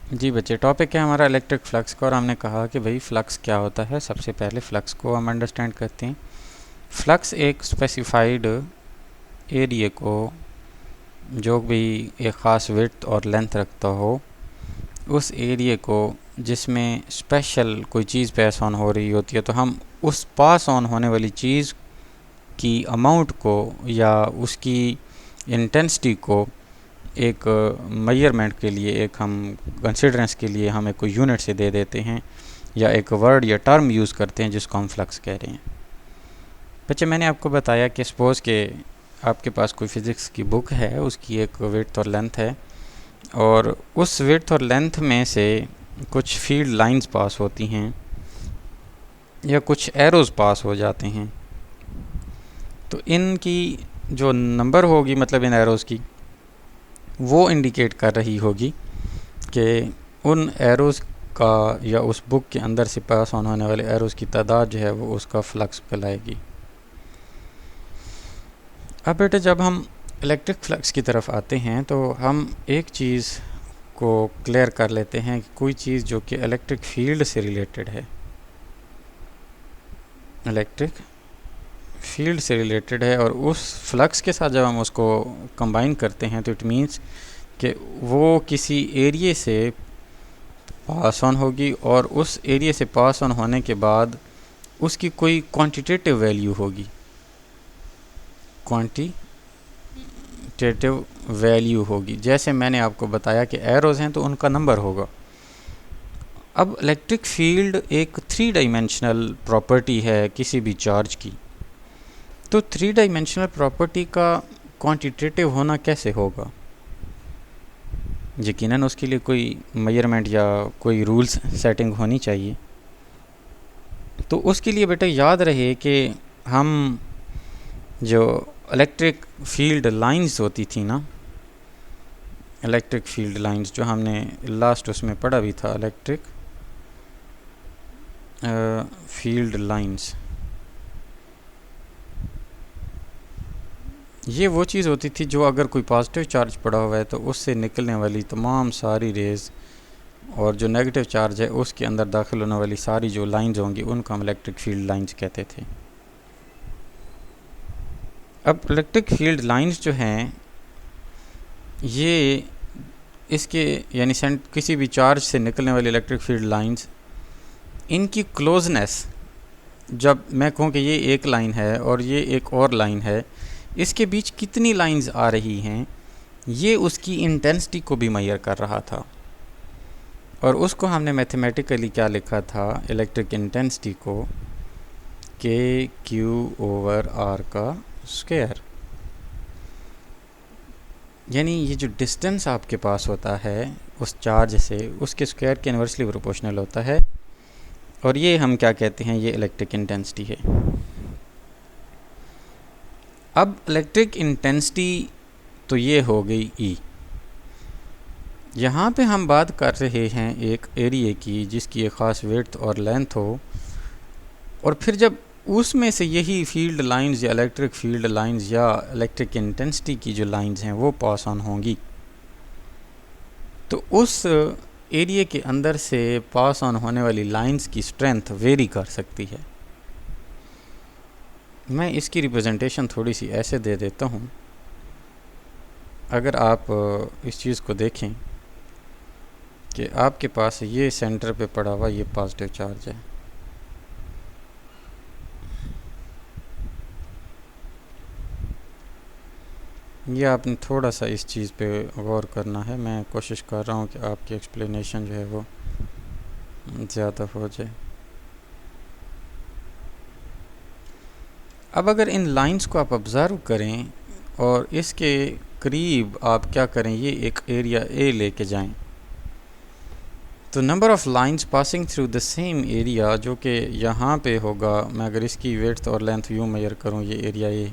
जी बच्चे, टॉपिक है हमारा इलेक्ट्रिक फ्लक्स का, और हमने कहा कि भाई फ्लक्स क्या होता है। सबसे पहले फ्लक्स को हम अंडरस्टैंड करते हैं। फ्लक्स एक स्पेसिफाइड एरिया को, जो भी एक ख़ास विड्थ और लेंथ रखता हो, उस एरिया को जिसमें स्पेशल कोई चीज़ पास ऑन हो रही होती है, तो हम उस पास ऑन होने वाली चीज़ की अमाउंट को या उसकी इंटेंसिटी को एक मेजरमेंट के लिए, एक हम कंसिडरेंस के लिए हम एक कोई यूनिट से दे देते हैं, या एक वर्ड या टर्म यूज़ करते हैं जिसको हम फ्लक्स कह रहे हैं। बच्चे, मैंने आपको बताया कि सपोज़ के आपके पास कोई फिज़िक्स की बुक है, उसकी एक विड्थ और लेंथ है, और उस विड्थ और लेंथ में से कुछ फील्ड लाइंस पास होती हैं या कुछ एरोज़ पास हो जाते हैं। तो इनकी जो नंबर होगी, मतलब इन एरोज़ की, वो इंडिकेट कर रही होगी कि उन एरोज़ का या उस बुक के अंदर से पास ऑन होने वाले एरोज़ की तादाद जो है वो उसका फ्लक्स कहलाएगी। अब बेटे, जब हम इलेक्ट्रिक फ्लक्स की तरफ आते हैं तो हम एक चीज़ को क्लियर कर लेते हैं कि कोई चीज़ जो कि इलेक्ट्रिक फील्ड से रिलेटेड है, इलेक्ट्रिक फील्ड से रिलेटेड है, और उस फ्लक्स के साथ जब हम उसको कंबाइन करते हैं तो इट मीन्स कि वो किसी एरिया से पास ऑन होगी, और उस एरिया से पास ऑन होने के बाद उसकी कोई क्वांटिटेटिव वैल्यू होगी, क्वांटिटेटिव वैल्यू होगी। जैसे मैंने आपको बताया कि एरोज़ हैं तो उनका नंबर होगा। अब इलेक्ट्रिक फील्ड एक 3 डायमेंशनल प्रॉपर्टी है किसी भी चार्ज की, तो 3 डायमेंशनल प्रॉपर्टी का क्वांटिटेटिव होना कैसे होगा? यकीनन उसके लिए कोई मेजरमेंट या कोई रूल्स सेटिंग होनी चाहिए। तो उसके लिए बेटा याद रहे कि हम जो इलेक्ट्रिक फील्ड लाइंस होती थी ना, इलेक्ट्रिक फील्ड लाइंस जो हमने लास्ट उसमें पढ़ा भी था, इलेक्ट्रिक फील्ड लाइंस, ये वो चीज़ होती थी जो अगर कोई पॉजिटिव चार्ज पड़ा हुआ है तो उससे निकलने वाली तमाम सारी रेज़, और जो नेगेटिव चार्ज है उसके अंदर दाखिल होने वाली सारी जो लाइंस होंगी उनको हम इलेक्ट्रिक फील्ड लाइंस कहते थे। अब इलेक्ट्रिक फील्ड लाइंस जो हैं, ये इसके यानी किसी भी चार्ज से निकलने वाली इलेक्ट्रिक फील्ड लाइंस, इनकी क्लोजनेस, जब मैं कहूँ कि ये एक लाइन है और ये एक और लाइन है, इसके बीच कितनी लाइंस आ रही हैं, ये उसकी इंटेंसिटी को भी मेजर कर रहा था। और उसको हमने मैथमेटिकली क्या लिखा था, इलेक्ट्रिक इंटेंसिटी को KQ/R का स्क्वायर। यानी ये जो डिस्टेंस आपके पास होता है उस चार्ज से, उसके स्क्वायर के इन्वर्सली प्रोपोर्शनल होता है, और ये हम क्या कहते हैं, ये इलेक्ट्रिक इंटेंसिटी है। अब इलेक्ट्रिक इंटेंसिटी तो ये हो गई E। यहाँ पे हम बात कर रहे हैं एक एरिया की जिसकी एक ख़ास विड्थ और लेंथ हो, और फिर जब उसमें से यही फील्ड लाइंस या इलेक्ट्रिक फील्ड लाइंस या इलेक्ट्रिक इंटेंसिटी की जो लाइंस हैं वो पास ऑन होंगी, तो उस एरिया के अंदर से पास ऑन होने वाली लाइंस की स्ट्रेंथ वेरी कर सकती है। मैं इसकी रिप्रेजेंटेशन थोड़ी सी ऐसे दे देता हूँ। अगर आप इस चीज़ को देखें कि आपके पास ये सेंटर पे पड़ा हुआ ये पॉजिटिव चार्ज है, ये आपने थोड़ा सा इस चीज़ पे गौर करना है। मैं कोशिश कर रहा हूँ कि आपकी एक्सप्लेनेशन जो है वो ज़्यादा हो जाए। अब अगर इन लाइंस को आप ऑब्ज़र्व करें और इसके करीब आप क्या करें, ये एक एरिया A लेके जाएं, तो number of lines passing through the same area जो कि यहाँ पे होगा, मैं अगर इसकी विड्थ और लेंथ यूँ मेजर करूँ, ये एरिया A,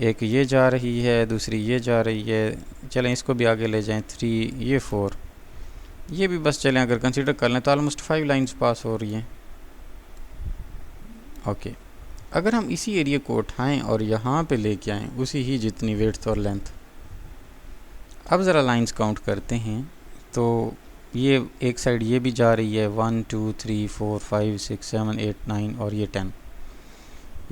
एक ये जा रही है, दूसरी ये जा रही है, चलें इसको भी आगे ले जाएं, 3, ये 4, ये भी बस चलें अगर कंसीडर कर लें तो ऑलमोस्ट 5 लाइंस पास हो रही हैं। ओके, अगर हम इसी एरिया को उठाएं और यहाँ पे लेके आएँ उसी ही जितनी विड्थ और लेंथ, अब ज़रा लाइंस काउंट करते हैं। तो ये एक साइड ये भी जा रही है 1 2 3 4 5 6 7 8 9 और ये 10।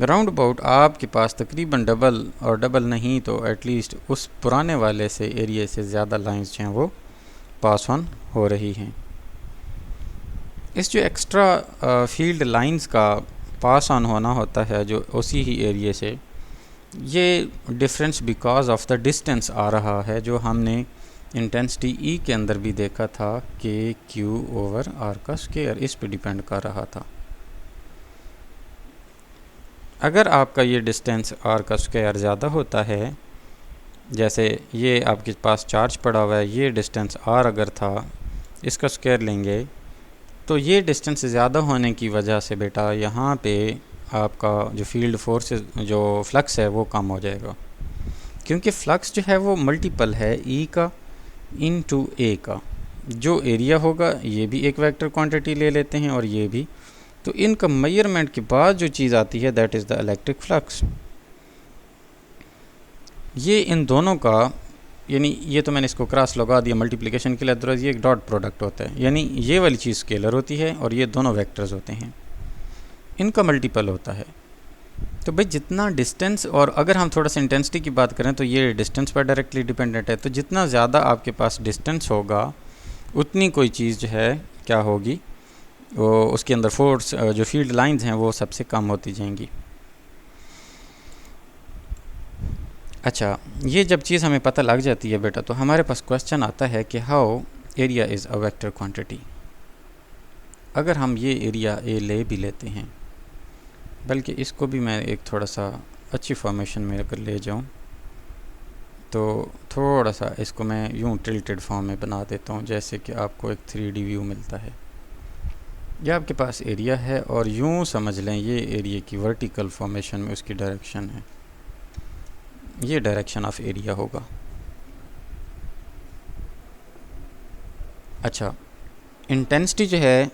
राउंड अबाउट आपके पास तकरीबन डबल, और डबल नहीं तो एटलीस्ट उस पुराने वाले से एरिया से ज़्यादा लाइंस जो हैं वो पास ऑन हो रही हैं। इस जो एक्स्ट्रा फील्ड लाइंस का पास ऑन होना होता है जो उसी ही एरिया से, ये difference because of the distance आ रहा है, जो हमने इंटेंसिटी ई के अंदर भी देखा था कि क्यू ओवर आर का स्क्वायर इस पे डिपेंड कर रहा था। अगर आपका ये डिस्टेंस आर का स्क्वायर ज़्यादा होता है, जैसे ये आपके पास चार्ज पड़ा हुआ है, ये डिस्टेंस आर अगर था, इसका स्क्वायर लेंगे तो ये डिस्टेंस ज़्यादा होने की वजह से बेटा यहाँ पे आपका जो फील्ड फोर्स जो फ्लक्स है वो कम हो जाएगा, क्योंकि फ्लक्स जो है वो मल्टीपल है ई का इनटू ए का। जो एरिया होगा ये भी एक वेक्टर क्वांटिटी ले लेते हैं और ये भी, तो इनका मेजरमेंट के बाद जो चीज़ आती है that is the electric flux. ये इन दोनों का, यानी ये तो मैंने इसको क्रॉस लगा दिया मल्टीप्लिकेशन के लिए, अदरवाइज ये एक डॉट प्रोडक्ट होता है, यानी ये वाली चीज़ स्केलर होती है और ये दोनों वेक्टर्स होते हैं, इनका मल्टीपल होता है। तो भाई जितना डिस्टेंस, और अगर हम थोड़ा सा इंटेंसिटी की बात करें तो ये डिस्टेंस पर डायरेक्टली डिपेंडेंट है, तो जितना ज़्यादा आपके पास डिस्टेंस होगा उतनी कोई चीज़ जो है क्या होगी, वो उसके अंदर फोर्स जो फील्ड लाइंस हैं वो सबसे कम होती जाएंगी। अच्छा, ये जब चीज़ हमें पता लग जाती है बेटा, तो हमारे पास क्वेश्चन आता है कि how area is a vector quantity. अगर हम ये एरिया ए ले भी लेते हैं, बल्कि इसको भी मैं एक थोड़ा सा अच्छी फॉर्मेशन में अगर ले जाऊं, तो थोड़ा सा इसको मैं यूं टिल्टेड फॉर्म में बना देता हूं, जैसे कि आपको एक 3D व्यू मिलता है। यह आपके पास एरिया है और यूं समझ लें ये एरिया की वर्टिकल फॉर्मेशन में उसकी डायरेक्शन है, ये डायरेक्शन ऑफ एरिया होगा। अच्छा, इंटेंसिटी जो है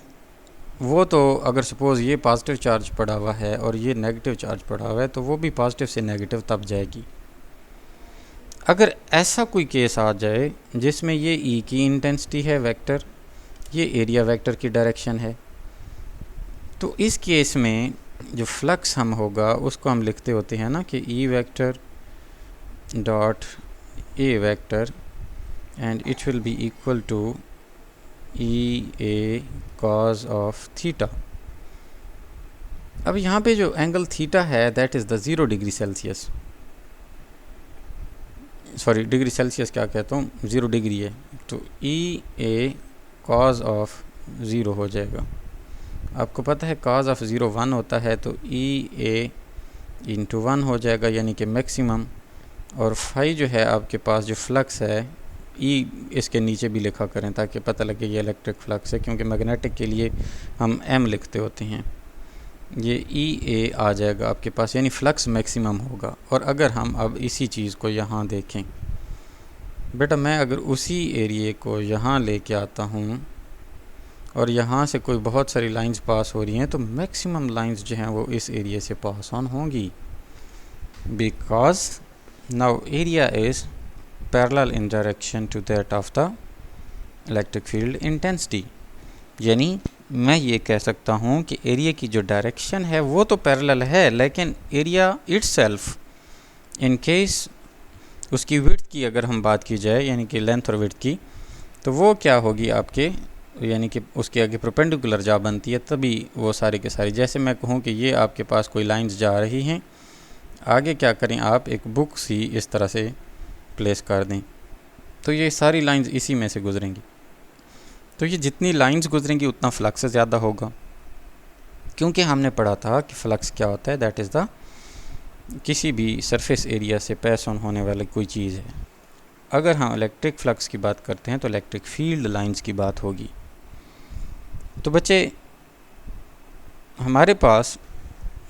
वो तो अगर सपोज़ ये पॉजिटिव चार्ज पड़ा हुआ है और ये नेगेटिव चार्ज पड़ा हुआ है, तो वो भी पॉजिटिव से नेगेटिव तब जाएगी। अगर ऐसा कोई केस आ जाए जिसमें ये ई की इंटेंसिटी है वेक्टर, ये एरिया वेक्टर की डायरेक्शन है, तो इस केस में जो फ्लक्स हम होगा उसको हम लिखते होते हैं ना कि E vector dot A vector and it will be equal to E A cos of theta. अब यहाँ पे जो एंगल थीटा है that is the 0 degree Celsius, sorry degree Celsius क्या कहता हूँ, 0 डिग्री है, तो ई ए कॉज ऑफ 0 हो जाएगा। आपको पता है कॉज ऑफ 0 1 होता है, तो ई ए इंटू 1 हो जाएगा, यानी कि मैक्सिमम। और फाई जो है आपके पास जो फ्लक्स है, ई इसके नीचे भी लिखा करें ताकि पता लगे ये इलेक्ट्रिक फ्लक्स है, क्योंकि मैग्नेटिक के लिए हम एम लिखते होते हैं। ये ई ए आ जाएगा आपके पास, यानी फ्लक्स मैक्सिमम होगा। और अगर हम अब इसी चीज़ को यहाँ देखें बेटा, मैं अगर उसी एरिए को यहाँ लेके आता हूँ और यहाँ से कोई बहुत सारी लाइंस पास हो रही हैं, तो मैक्सिमम लाइंस जो हैं वो इस एरिए से पास ऑन होंगी, because now area is parallel in direction to that of the electric field intensity. यानी मैं ये कह सकता हूँ कि एरिया की जो डायरेक्शन है वो तो पैरेलल है, लेकिन एरिया इटसेल्फ इन केस उसकी विड्थ की अगर हम बात की जाए, यानी कि लेंथ और विड्थ की, तो वो क्या होगी आपके, यानी कि उसके आगे परपेंडिकुलर जा बनती है, तभी वो सारी के सारी, जैसे मैं कहूँ कि ये आपके पास कोई लाइंस जा रही हैं, आगे क्या करें आप एक बुक सी इस तरह से प्लेस कर दें, तो ये सारी लाइंस इसी में से गुजरेंगी। तो ये जितनी लाइंस गुजरेंगी उतना फ्लक्स ज़्यादा होगा, क्योंकि हमने पढ़ा था कि फ्लक्स क्या होता है, दैट इज़ द किसी भी सरफेस एरिया से पास ऑन होने वाली कोई चीज़ है। अगर हम इलेक्ट्रिक फ्लक्स की बात करते हैं तो इलेक्ट्रिक फील्ड लाइंस की बात होगी। तो बच्चे हमारे पास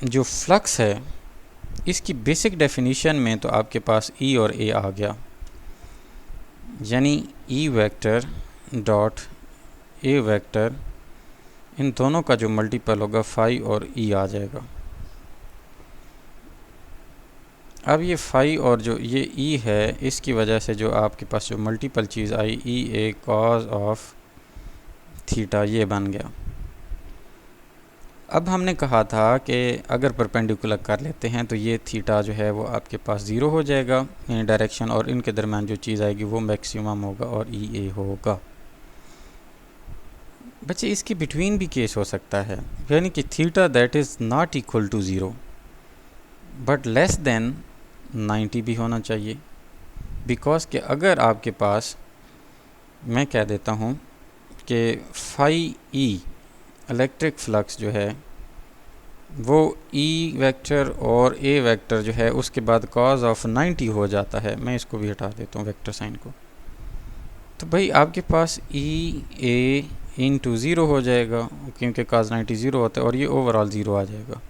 जो फ्लक्स है इसकी बेसिक डेफिनेशन में तो आपके पास ई और ए आ गया, यानी E vector dot A vector, इन दोनों का जो मल्टीपल होगा फाई और ई आ जाएगा। अब ये फाई और जो ये ई है, इसकी वजह से जो आपके पास जो multiple cheese I, E A cos of theta, ये बन गया। अब हमने कहा था कि अगर परपेंडिकुलर कर लेते हैं तो ये थीटा जो है वो आपके पास ज़ीरो हो जाएगा इन डायरेक्शन, और इनके दरम्यान जो चीज़ आएगी वो मैक्सिमम होगा और ई ए होगा। बच्चे इसकी बिटवीन भी केस हो सकता है, यानी कि theta that is not equal to zero but less than 90 भी होना चाहिए। बिकॉज कि अगर आपके पास, मैं कह देता हूँ कि फाई ई इलेक्ट्रिक फ्लक्स जो है वो ई वेक्टर और ए वेक्टर जो है उसके बाद कॉज ऑफ 90 हो जाता है। मैं इसको भी हटा देता हूँ वेक्टर साइन को। तो भाई आपके पास ई ए इंटू ज़ीरो हो जाएगा क्योंकि cos 90 ज़ीरो होता है और ये ओवरऑल ज़ीरो आ जाएगा।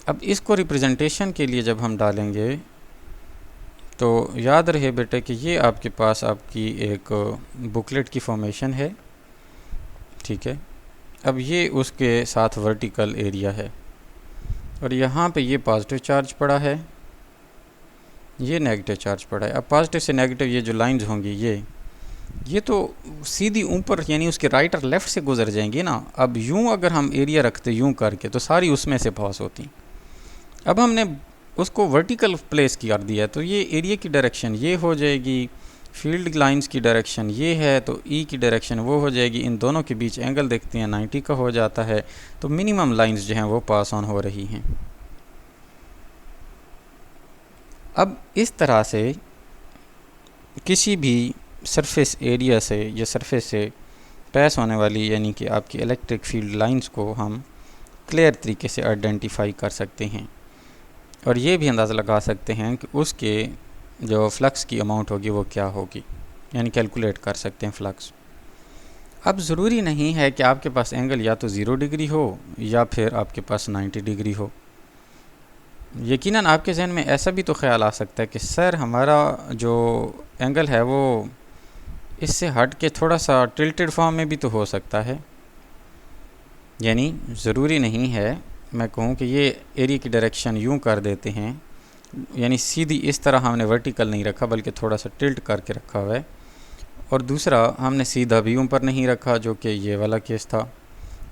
अब इसको रिप्रेजेंटेशन के लिए जब हम डालेंगे तो याद रहे बेटे कि ये आपके पास आपकी एक बुकलेट की फॉर्मेशन है, ठीक है। अब ये उसके साथ वर्टिकल एरिया है और यहाँ पे ये पॉजिटिव चार्ज पड़ा है, ये नेगेटिव चार्ज पड़ा है। अब पॉजिटिव से नेगेटिव ये जो लाइंस होंगी ये तो सीधी ऊपर यानी उसके राइट और लेफ़्ट से गुजर जाएंगी ना। अब यूँ अगर हम एरिया रखते यूँ करके तो सारी उसमें से पास होती। अब हमने उसको वर्टिकल प्लेस कर दिया तो ये एरिया की डायरेक्शन ये हो जाएगी, फील्ड लाइंस की डायरेक्शन ये है तो ई की डायरेक्शन वो हो जाएगी। इन दोनों के बीच एंगल देखते हैं 90 का हो जाता है, तो मिनिमम लाइंस जो हैं वो पास ऑन हो रही हैं। अब इस तरह से किसी भी सरफेस एरिया से या सरफेस से पास होने वाली यानी कि आपकी इलेक्ट्रिक फील्ड लाइंस को हम क्लियर तरीके से आइडेंटिफाई कर सकते हैं और ये भी अंदाज़ा लगा सकते हैं कि उसके जो फ्लक्स की अमाउंट होगी वो क्या होगी, यानी कैलकुलेट कर सकते हैं फ्लक्स। अब ज़रूरी नहीं है कि आपके पास एंगल या तो 0 डिग्री हो या फिर आपके पास 90 डिग्री हो। यकीनन आपके जहन में ऐसा भी तो ख्याल आ सकता है कि सर हमारा जो एंगल है वो इससे हट के थोड़ा सा टिल्टेड फॉर्म में भी तो हो सकता है। यानी ज़रूरी नहीं है मैं कहूँ कि ये एरिया की डायरेक्शन यूँ कर देते हैं, यानी सीधी इस तरह हमने वर्टिकल नहीं रखा बल्कि थोड़ा सा टिल्ट करके रखा हुआ है, और दूसरा हमने सीधा भी ऊपर नहीं रखा जो कि ये वाला केस था,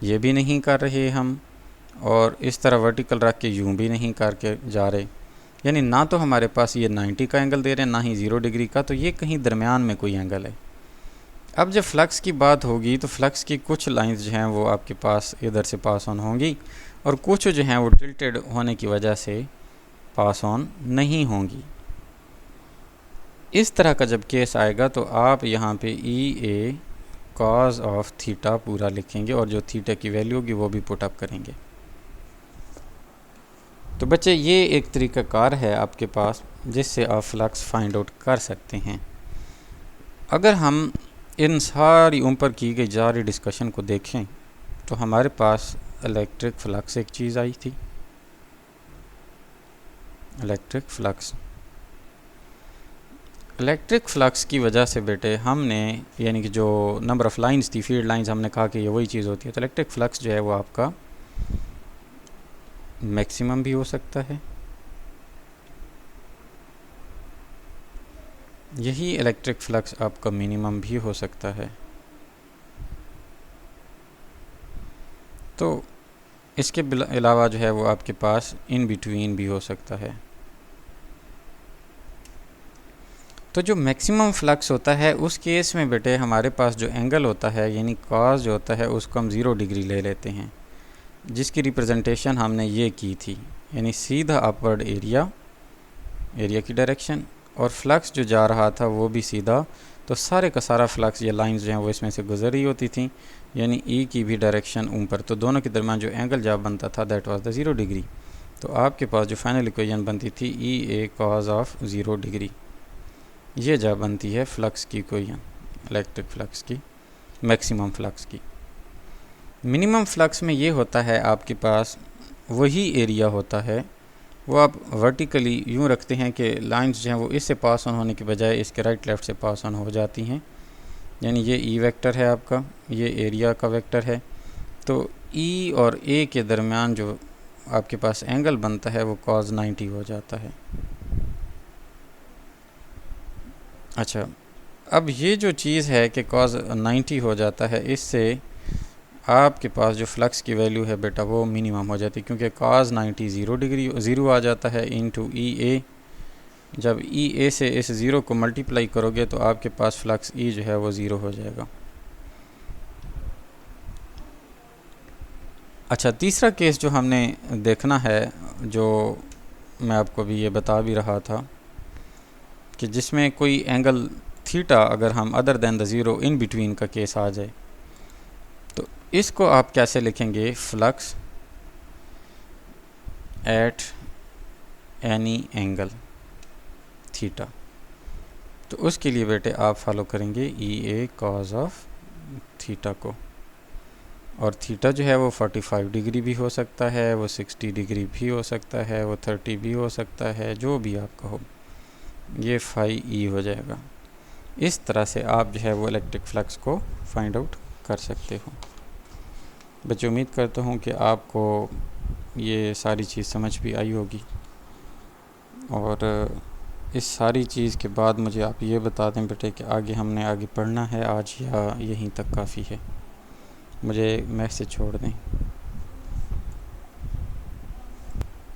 ये भी नहीं कर रहे हम, और इस तरह वर्टिकल रख के यूँ भी नहीं करके जा रहे। यानी ना तो हमारे पास ये 90 का एंगल दे रहे हैं ना ही 0 डिग्री का, तो ये कहीं दरमियान में कोई एंगल है। अब जब फ्लक्स की बात होगी तो फ्लक्स की कुछ लाइंस जो हैं वो आपके पास इधर से पास ऑन होंगी और कुछ जो हैं वो टिल्टेड होने की वजह से पास ऑन नहीं होंगी। इस तरह का जब केस आएगा तो आप यहाँ पे ई ए कॉज ऑफ थीटा पूरा लिखेंगे और जो थीटा की वैल्यू होगी वो भी पुट अप करेंगे। तो बच्चे ये एक तरीक़ाकार है आपके पास जिससे आप फ्लक्स फाइंड आउट कर सकते हैं। अगर हम इन सारी ऊपर की गई जारी डिस्कशन को देखें तो हमारे पास इलेक्ट्रिक फ्लक्स एक चीज़ आई थी, इलेक्ट्रिक फ्लक्स। इलेक्ट्रिक फ्लक्स की वजह से बेटे हमने यानी कि जो नंबर ऑफ़ लाइंस थी, फील्ड लाइंस, हमने कहा कि ये वही चीज़ होती है। तो इलेक्ट्रिक फ्लक्स जो है वो आपका मैक्सिमम भी हो सकता है, यही इलेक्ट्रिक फ्लक्स आपका मिनिमम भी हो सकता है। तो इसके अलावा जो है वो आपके पास इन बिटवीन भी हो सकता है। तो जो मैक्सिमम फ्लक्स होता है उस केस में बेटे हमारे पास जो एंगल होता है यानी कॉस जो होता है उसको हम 0 डिग्री ले लेते हैं, जिसकी रिप्रेजेंटेशन हमने ये की थी, यानी सीधा अपवर्ड एरिया की डायरेक्शन, और फ्लक्स जो जा रहा था वो भी सीधा। तो सारे का सारा फ्लक्स या लाइंस जो हैं वो इसमें से गुजर रही होती थी, यानी ई की भी डायरेक्शन ऊपर। तो दोनों के दरमियान जो एंगल जब बनता था दैट वाज द 0 डिग्री। तो आपके पास जो फाइनल इक्वेशन बनती थी ई ए कॉज ऑफ 0 डिग्री, ये जब बनती है फ्लक्स की इक्वेशन, इलेक्ट्रिक फ्लक्स की, मैक्सिमम फ्लक्स की। मिनिमम फ्लक्स में ये होता है आपके पास वही एरिया होता है, वो आप वर्टिकली यूँ रखते हैं कि लाइंस जो हैं वो इससे पास ऑन होने के बजाय इसके राइट लेफ़्ट से पास ऑन हो जाती हैं, यानी ये ई वेक्टर है आपका, ये एरिया का वेक्टर है। तो ई और ए के दरमियान जो आपके पास एंगल बनता है वो cos 90 हो जाता है। अच्छा, अब ये जो चीज़ है कि cos 90 हो जाता है, इससे आपके पास जो फ्लक्स की वैल्यू है बेटा वो मिनिमम हो जाती है, क्योंकि cos 90 ज़ीरो आ जाता है इंटू ई ए। जब ई ए से इस ज़ीरो को मल्टीप्लाई करोगे तो आपके पास फ्लक्स ई जो है वो ज़ीरो हो जाएगा। अच्छा, तीसरा केस जो हमने देखना है, जो मैं आपको भी ये बता भी रहा था, कि जिसमें कोई एंगल थीटा अगर हम other than the zero in between का केस आ जाए, तो इसको आप कैसे लिखेंगे? Flux at any angle theta. तो उसके लिए बेटे आप फॉलो करेंगे ई ए कॉज ऑफ थीटा को, और थीटा जो है वो 45 डिग्री भी हो सकता है, वो 60 डिग्री भी हो सकता है, वो 30 भी हो सकता है, जो भी आप कहो, ये फाई ई हो जाएगा। इस तरह से आप जो है वो इलेक्ट्रिक फ्लक्स को फाइंड आउट कर सकते हो। बच्चों, उम्मीद करता हूँ कि आपको ये सारी चीज़ समझ भी आई होगी, और इस सारी चीज़ के बाद मुझे आप ये बता दें बेटे कि आगे हमने पढ़ना है आज, या यहीं तक काफ़ी है? मुझे मैसेज छोड़ दें।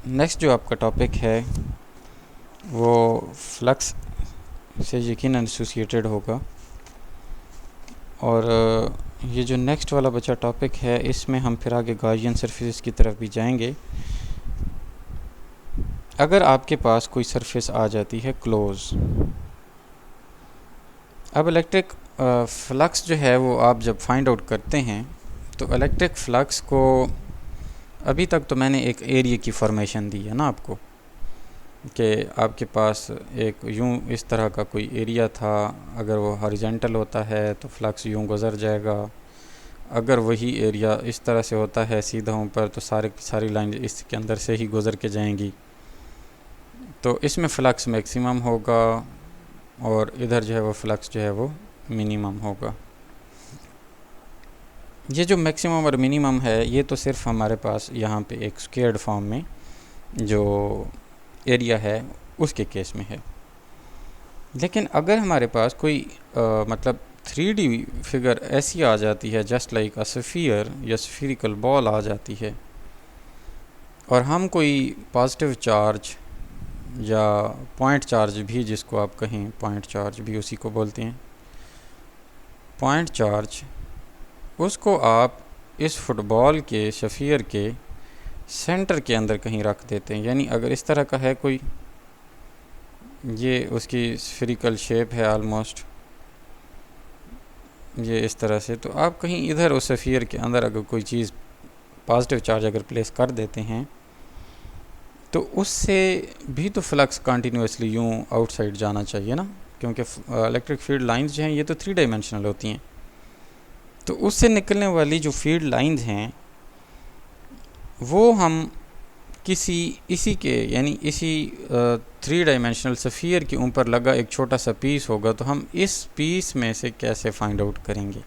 नेक्स्ट जो आपका टॉपिक है वो फ्लक्स से यकीनन एसोसिएटेड होगा, और ये जो नेक्स्ट वाला बचा टॉपिक है, इसमें हम फिर आगे गॉसियन सरफेस की तरफ भी जाएंगे। अगर आपके पास कोई सरफेस आ जाती है क्लोज, अब इलेक्ट्रिक फ्लक्स जो है वो आप जब फाइंड आउट करते हैं, तो इलेक्ट्रिक फ्लक्स को अभी तक तो मैंने एक एरिया की फॉर्मेशन दी है ना आपको, कि आपके पास एक यूं इस तरह का कोई एरिया था, अगर वो हॉरिजॉन्टल होता है तो फ्लक्स यूं गुज़र जाएगा, अगर वही एरिया इस तरह से होता है सीधा ऊपर, तो सारी लाइन इसके अंदर से ही गुज़र के जाएंगी, तो इसमें फ्लक्स मैक्सिमम होगा, और इधर जो है वो फ्लक्स जो है वो मिनिमम होगा। ये जो मैक्सिमम और मिनिमम है, ये तो सिर्फ हमारे पास यहाँ पे एक स्क्वेयर्ड फॉर्म में जो एरिया है उसके केस में है। लेकिन अगर हमारे पास कोई मतलब 3D फिगर ऐसी आ जाती है, जस्ट लाइक अ स्फीयर या स्फीरिकल बॉल आ जाती है, और हम कोई पॉजिटिव चार्ज या पॉइंट चार्ज भी, जिसको आप कहें पॉइंट चार्ज भी उसी को बोलते हैं, पॉइंट चार्ज, उसको आप इस फुटबॉल के स्फीयर के सेंटर के अंदर कहीं रख देते हैं। यानी अगर इस तरह का है कोई, ये उसकी स्फीरिकल शेप है ऑलमोस्ट, ये इस तरह से, तो आप कहीं इधर उस स्फीयर के अंदर अगर कोई चीज़ पॉजिटिव चार्ज अगर प्लेस कर देते हैं, तो उससे भी तो फ्लक्स कंटिन्यूसली यूं आउटसाइड जाना चाहिए ना, क्योंकि इलेक्ट्रिक फील्ड लाइंस जो हैं ये तो 3 डायमेंशनल होती हैं, तो उससे निकलने वाली जो फील्ड लाइंस हैं वो हम इसी के यानी इसी 3 डायमेंशनल स्फीयर के ऊपर लगा एक छोटा सा पीस होगा, तो हम इस पीस में से कैसे फाइंड आउट करेंगे?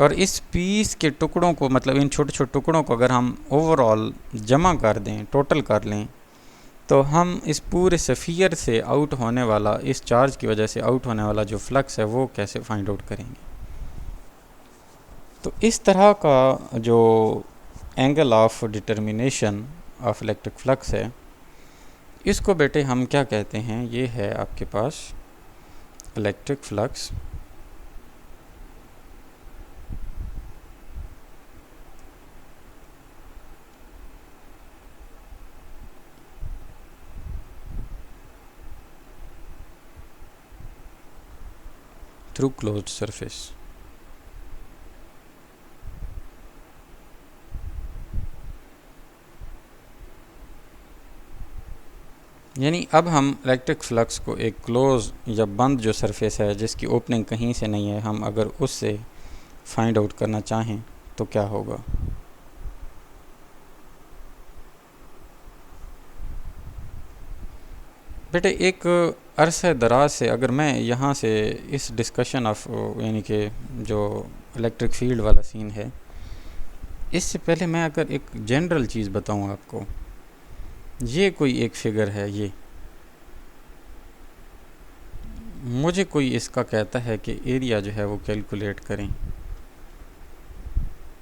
और इस पीस के टुकड़ों को, मतलब इन छोटे छोटे टुकड़ों को अगर हम ओवरऑल जमा कर दें, टोटल कर लें, तो हम इस पूरे स्फीयर से आउट होने वाला, इस चार्ज की वजह से आउट होने वाला जो फ्लक्स है वो कैसे फाइंड आउट करेंगे? तो इस तरह का जो angle of determination of electric flux है, इसको बेटे हम क्या कहते हैं? ये है आपके पास electric flux through closed surface. यानी अब हम इलेक्ट्रिक फ्लक्स को एक क्लोज या बंद जो सरफेस है, जिसकी ओपनिंग कहीं से नहीं है, हम अगर उससे फाइंड आउट करना चाहें तो क्या होगा? बेटे, एक अरसे दराज से अगर मैं यहाँ से इस डिस्कशन ऑफ यानी कि जो इलेक्ट्रिक फील्ड वाला सीन है, इससे पहले मैं अगर एक जनरल चीज़ बताऊं आपको, ये कोई एक फिगर है, ये मुझे कोई इसका कहता है कि एरिया जो है वो कैलकुलेट करें।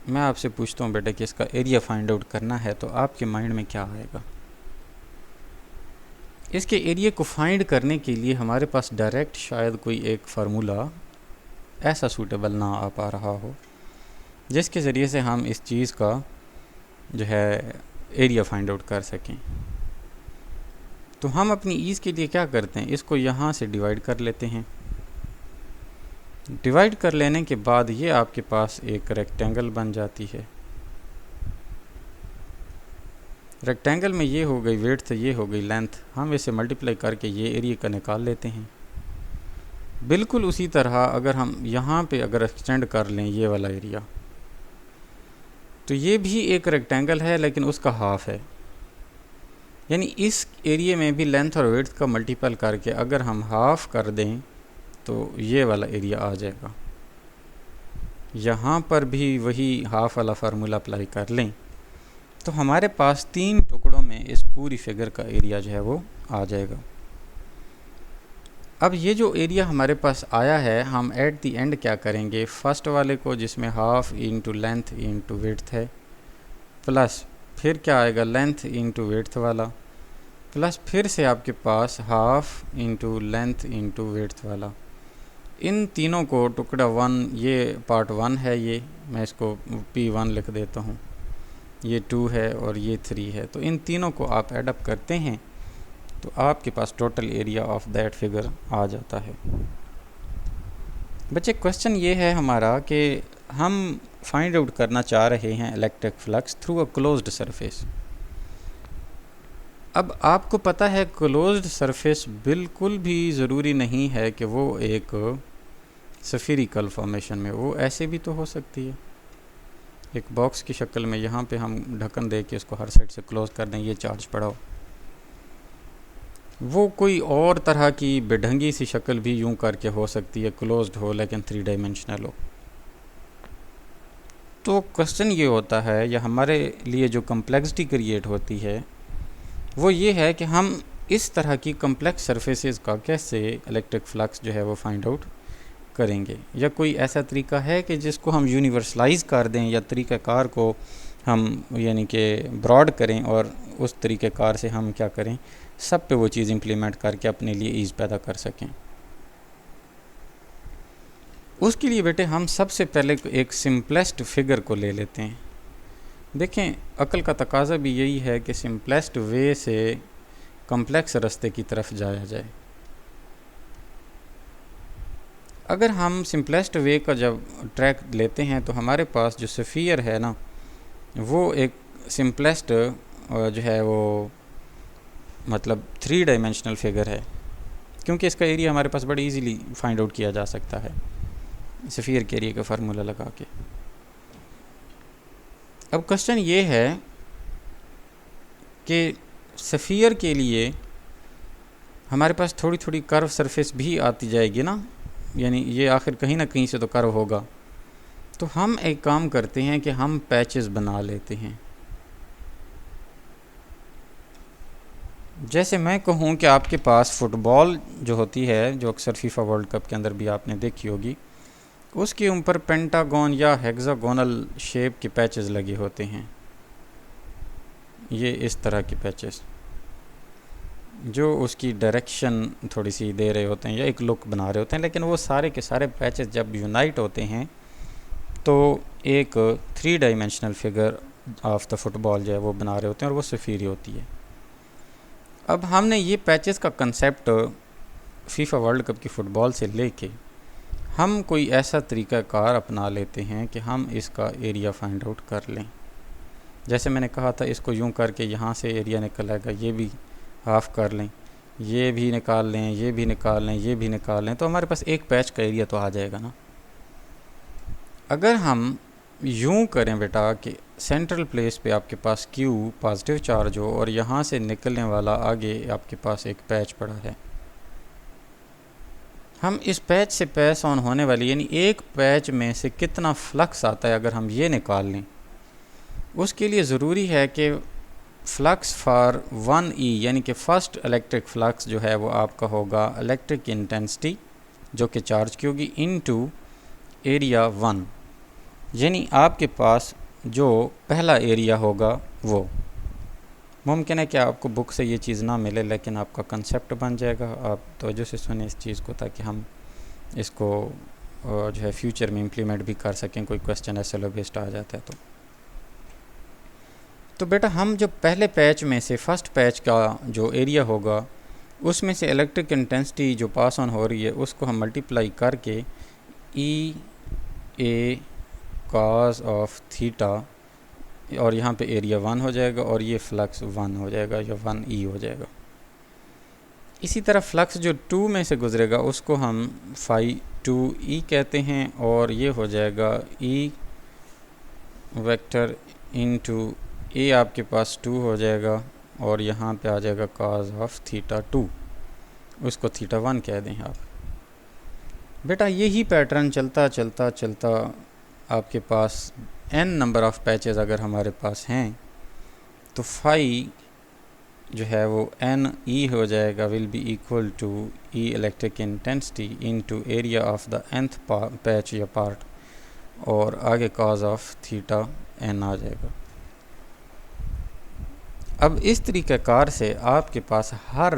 मैं आपसे पूछता हूँ बेटा कि इसका एरिया फाइंड आउट करना है, तो आपके माइंड में क्या आएगा? इसके एरिया को फाइंड करने के लिए हमारे पास डायरेक्ट शायद कोई एक फार्मूला ऐसा सूटेबल ना आ पा रहा हो जिसके ज़रिए से हम इस चीज़ का जो है एरिया फाइंड आउट कर सकें। तो हम अपनी ईज़ के लिए क्या करते हैं, इसको यहाँ से डिवाइड कर लेते हैं। डिवाइड कर लेने के बाद ये आपके पास एक रेक्टेंगल बन जाती है। रेक्टेंगल में ये हो गई विड्थ, ये हो गई लेंथ। हम इसे मल्टीप्लाई करके ये एरिया का निकाल लेते हैं। बिल्कुल उसी तरह अगर हम यहाँ पे अगर एक्सटेंड कर लें ये वाला एरिया, तो ये भी एक रेक्टेंगल है लेकिन उसका हाफ है। यानी इस एरिया में भी लेंथ और विड्थ का मल्टीपल करके अगर हम हाफ कर दें तो ये वाला एरिया आ जाएगा। यहाँ पर भी वही हाफ वाला फार्मूला अप्लाई कर लें तो हमारे पास 3 टुकड़ों में इस पूरी फिगर का एरिया जो है वो आ जाएगा। अब ये जो एरिया हमारे पास आया है, हम एट द एंड क्या करेंगे, फर्स्ट वाले को जिसमें half into length into width है, प्लस फिर क्या आएगा लेंथ इंटू विड्थ वाला, प्लस फिर से आपके पास half into length into width वाला। इन तीनों को टुकड़ा 1, ये पार्ट 1 है, ये मैं इसको P1 लिख देता हूँ, ये 2 है और ये 3 है। तो इन तीनों को आप ऐड अप करते हैं तो आपके पास total area of that figure आ जाता है। बच्चे क्वेश्चन ये है हमारा कि हम फाइंड आउट करना चाह रहे हैं electric flux through a closed surface. अब आपको पता है क्लोज्ड सरफेस बिल्कुल भी ज़रूरी नहीं है कि वो एक स्फीरिकल फॉर्मेशन में, वो ऐसे भी तो हो सकती है एक बॉक्स की शक्ल में। यहाँ पे हम ढक्कन दे के इसको हर साइड से क्लोज कर दें, ये चार्ज पड़ा हो। वो कोई और तरह की बेढंगी सी शक्ल भी यूं करके हो सकती है, क्लोज्ड हो लेकिन 3 डायमेंशनल हो। तो क्वेश्चन ये होता है, या हमारे लिए जो कम्प्लेक्सिटी क्रिएट होती है वो ये है कि हम इस तरह की कम्प्लेक्स सरफेसेस का कैसे इलेक्ट्रिक फ्लक्स जो है वो फाइंड आउट करेंगे, या कोई ऐसा तरीका है कि जिसको हम यूनिवर्सलाइज कर दें, या तरीक़ाकार को हम यानी कि ब्रॉड करें और उस तरीक़ाकार से हम क्या करें, सब पे वो चीज़ इम्प्लीमेंट करके अपने लिए ईज़ पैदा कर सकें। उसके लिए बेटे हम सबसे पहले एक सिंपलेस्ट फिगर को ले लेते हैं। देखें अक्ल का तकाजा भी यही है कि सिंपलेस्ट वे से कॉम्प्लेक्स रास्ते की तरफ जाया जाए। अगर हम सिंपलेस्ट वे का जब ट्रैक लेते हैं तो हमारे पास जो स्फीयर है ना, वो एक सिंपलेस्ट जो है वो मतलब 3 डायमेंशनल फिगर है, क्योंकि इसका एरिया हमारे पास बड़ी इजीली फाइंड आउट किया जा सकता है स्फीयर के एरिया का फार्मूला लगा के। अब क्वेश्चन ये है कि स्फीयर के लिए हमारे पास थोड़ी थोड़ी कर्व सरफेस भी आती जाएगी ना, यानी ये आखिर कहीं ना कहीं से तो कर्व होगा। तो हम एक काम करते हैं कि हम पैचेस बना लेते हैं। जैसे मैं कहूँ कि आपके पास फ़ुटबॉल जो होती है, जो अक्सर फीफा वर्ल्ड कप के अंदर भी आपने देखी होगी, उसके ऊपर पेंटागन या हेक्सागोनल शेप के पैचेस लगे होते हैं। ये इस तरह के पैचेस जो उसकी डायरेक्शन थोड़ी सी दे रहे होते हैं या एक लुक बना रहे होते हैं, लेकिन वो सारे के सारे पैचेस जब यूनाइट होते हैं तो एक 3 dimensional figure of the football जो है वो बना रहे होते हैं और वो स्फीयर होती है। अब हमने ये पैचेस का कंसेप्ट फीफा वर्ल्ड कप की फ़ुटबॉल से लेके हम कोई ऐसा तरीक़ाकार अपना लेते हैं कि हम इसका एरिया फाइंड आउट कर लें। जैसे मैंने कहा था, इसको यूं करके यहाँ से एरिया निकल आएगा, ये भी हाफ कर लें, ये भी निकाल लें, ये भी निकाल लें, ये भी निकाल लें, तो हमारे पास एक पैच का एरिया तो आ जाएगा ना। अगर हम यूं करें बेटा कि सेंट्रल प्लेस पे आपके पास Q पॉजिटिव चार्ज हो और यहाँ से निकलने वाला आगे आपके पास एक पैच पड़ा है, हम इस पैच से पैस ऑन होने वाली यानी एक पैच में से कितना फ्लक्स आता है अगर हम ये निकाल लें उसके लिए ज़रूरी है कि फ्लक्स फॉर 1E यानी कि फ़र्स्ट इलेक्ट्रिक फ्लक्स जो है वो आपका होगा इलेक्ट्रिक इंटेंसिटी जो कि चार्ज की होगी इनटू एरिया 1, यानी आपके पास जो पहला एरिया होगा वो। मुमकिन है कि आपको बुक से ये चीज़ ना मिले, लेकिन आपका कंसेप्ट बन जाएगा। आप तवज्जो से सुने इस चीज़ को, ताकि हम इसको जो है फ्यूचर में इम्प्लीमेंट भी कर सकें, कोई क्वेश्चन ऐसे बेस्ड आ जाता है तो बेटा हम जो पहले पैच में से फर्स्ट पैच का जो एरिया होगा उसमें से इलेक्ट्रिक इंटेंसिटी जो पास ऑन हो रही है उसको हम मल्टीप्लाई करके ई ए कॉस ऑफ थीटा, और यहाँ पे एरिया 1 हो जाएगा और ये फ्लक्स 1 हो जाएगा या 1E हो जाएगा। इसी तरह फ्लक्स जो 2 में से गुजरेगा उसको हम फाई 2E कहते हैं, और ये हो जाएगा E वेक्टर इनटू ए, आपके पास 2 हो जाएगा और यहाँ पे आ जाएगा कॉस ऑफ थीटा 2, उसको थीटा 1 कह दें आप। बेटा यही पैटर्न चलता चलता चलता आपके पास n नंबर ऑफ़ पैचेस अगर हमारे पास हैं तो फाई जो है वो NE हो जाएगा, will be equal to E electric intensity into area of the nth patch या पार्ट, और आगे कॉस ऑफ थीटा n आ जाएगा। अब इस तरीक़ाकार से आपके पास हर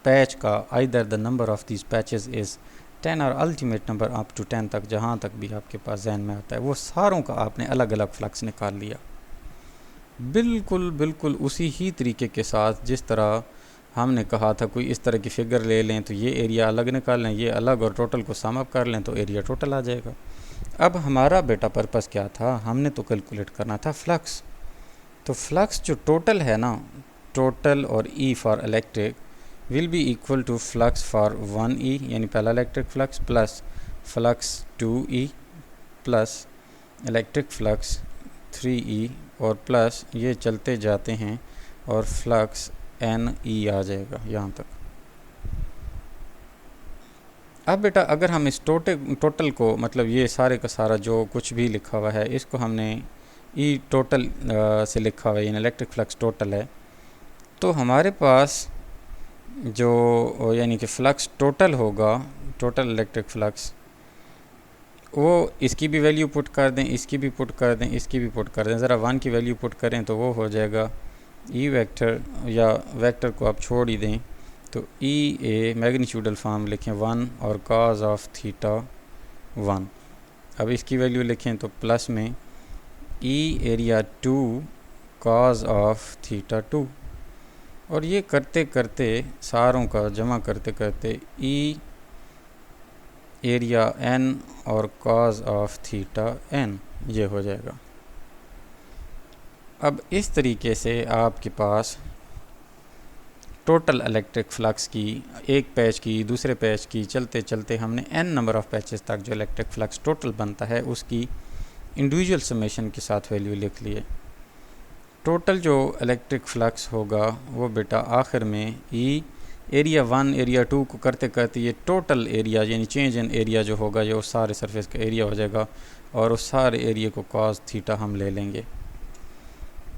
पैच का either the number of these patches is 10 और अल्टीमेट नंबर अप टू 10 तक, जहाँ तक भी आपके पास जहन में आता है, वो सारों का आपने अलग अलग फ्लक्स निकाल लिया। बिल्कुल बिल्कुल उसी ही तरीके के साथ जिस तरह हमने कहा था, कोई इस तरह की फ़िगर ले लें तो ये एरिया अलग निकाल लें, ये अलग, और टोटल को सम अप कर लें तो एरिया टोटल आ जाएगा। अब हमारा बेटा पर्पस क्या था, हमने तो कैलकुलेट करना था फ्लक्स। तो फ्लक्स जो टोटल है ना, टोटल और E for electric will be equal to flux for 1E यानी पहला electric flux plus flux 2E plus electric flux 3E और प्लस ये चलते जाते हैं और फ्लक्स NE आ जाएगा यहाँ तक। अब बेटा अगर हम इस टोटल को, मतलब ये सारे का सारा जो कुछ भी लिखा हुआ है इसको हमने E टोटल से लिखा हुआ है, यानी इलेक्ट्रिक फ्लक्स टोटल है, तो हमारे पास जो यानी कि फ्लक्स टोटल होगा, टोटल इलेक्ट्रिक फ्लक्स, वो इसकी भी वैल्यू पुट कर दें, इसकी भी पुट कर दें, इसकी भी पुट कर दें। ज़रा 1 की वैल्यू पुट करें तो वो हो जाएगा E वेक्टर, या वेक्टर को आप छोड़ ही दें तो E ए मैग्नीट्यूडल फॉर्म लिखें 1 और कॉस ऑफ थीटा 1। अब इसकी वैल्यू लिखें तो प्लस में E area 2 cos of theta 2, और ये करते करते सारों का जमा करते करते E एरिया n और कॉस ऑफ थीटा n ये हो जाएगा। अब इस तरीके से आपके पास टोटल इलेक्ट्रिक फ्लक्स की, एक पैच की, दूसरे पैच की, चलते चलते हमने n नंबर ऑफ़ पैचेस तक जो इलेक्ट्रिक फ्लक्स टोटल बनता है उसकी इंडिविजुअल समेशन के साथ वैल्यू लिख लिए। टोटल जो इलेक्ट्रिक फ्लक्स होगा वो बेटा आखिर में E एरिया 1 एरिया 2 को करते करते ये टोटल एरिया यानी चेंज इन एरिया जो होगा ये उस सारे सरफेस का एरिया हो जाएगा, और उस सारे एरिया को कॉस थीटा हम ले लेंगे,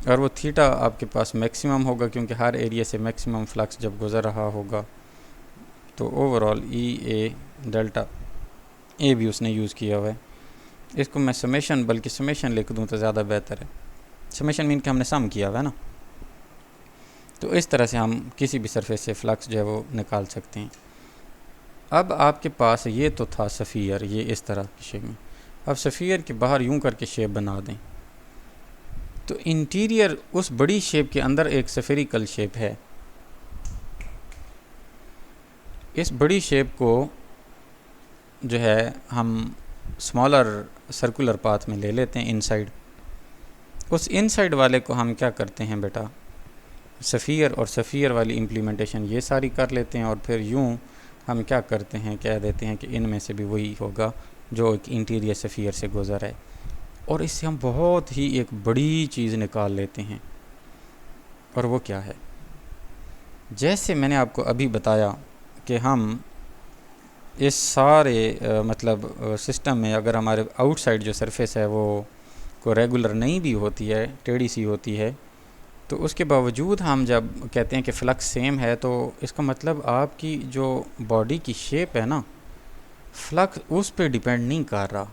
और वो थीटा आपके पास मैक्सिमम होगा क्योंकि हर एरिया से मैक्सिमम फ्लक्स जब गुज़र रहा होगा। तो overall E A delta A भी उसने यूज़ किया हुआ है। इसको मैं समेशन, बल्कि समेशन लिख दूँ तो ज़्यादा बेहतर है। समेशन मीन कि हमने सम किया हुआ है ना, तो इस तरह से हम किसी भी सरफेस से फ्लक्स जो है वो निकाल सकते हैं। अब आपके पास ये तो था सफ़ियर, ये इस तरह की शेप में। अब सफ़ियर के बाहर यूं करके शेप बना दें तो इंटीरियर उस बड़ी शेप के अंदर एक स्फेरिकल शेप है। इस बड़ी शेप को जो है हम स्मॉलर सर्कुलर पाथ में ले लेते हैं इनसाइड। उस इनसाइड वाले को हम क्या करते हैं बेटा, सफ़ियर और सफ़ियर वाली इम्प्लीमेंटेशन ये सारी कर लेते हैं, और फिर यूं हम क्या करते हैं, कह देते हैं कि इनमें से भी वही होगा जो एक इंटीरियर सफ़ियर से गुज़र है, और इससे हम बहुत ही एक बड़ी चीज़ निकाल लेते हैं। और वो क्या है, जैसे मैंने आपको अभी बताया कि हम इस सारे मतलब सिस्टम में अगर हमारे आउटसाइड जो सरफेस है वो को रेगुलर नहीं भी होती है, टेढ़ी सी होती है, तो उसके बावजूद हम जब कहते हैं कि फ्लक्स सेम है, तो इसका मतलब आपकी जो बॉडी की शेप है ना, फ्लक्स उस पर डिपेंड नहीं कर रहा।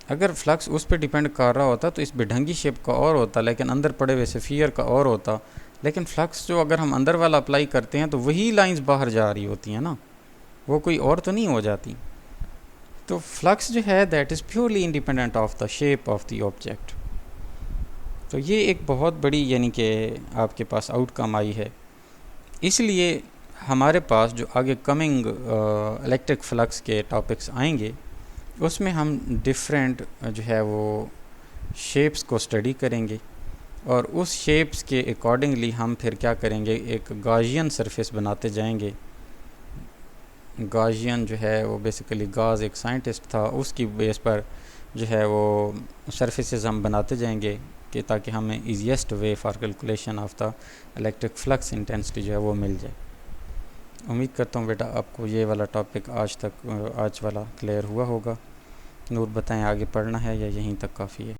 अगर फ्लक्स उस पर डिपेंड कर रहा होता तो इस बेढंगी शेप का और होता, लेकिन अंदर पड़े हुए सफ़ियर का और होता। लेकिन फ्लक्स जो अगर हम अंदर वाला अप्लाई करते हैं तो वही लाइंस बाहर जा रही होती हैं ना, वो कोई और तो नहीं हो जाती। तो फ्लक्स जो है that is purely independent of the shape of the object. तो ये एक बहुत बड़ी यानी कि आपके पास आउटकम आई है। इसलिए हमारे पास जो आगे कमिंग इलेक्ट्रिक फ्लक्स के टॉपिक्स आएंगे उसमें हम डिफरेंट जो है वो शेप्स को स्टडी करेंगे, और उस शेप्स के अकॉर्डिंगली हम फिर क्या करेंगे, एक गॉसियन सरफेस बनाते जाएंगे। गॉसियन जो है वो बेसिकली गॉस एक साइंटिस्ट था, उसकी बेस पर जो है वो सरफेसेस हम बनाते जाएंगे कि ताकि हमें easiest way for calculation of the electric flux intensity जो है वो मिल जाए। उम्मीद करता हूँ बेटा आपको ये वाला टॉपिक आज वाला क्लियर हुआ होगा। नूर बताएं आगे पढ़ना है या यहीं तक काफ़ी है?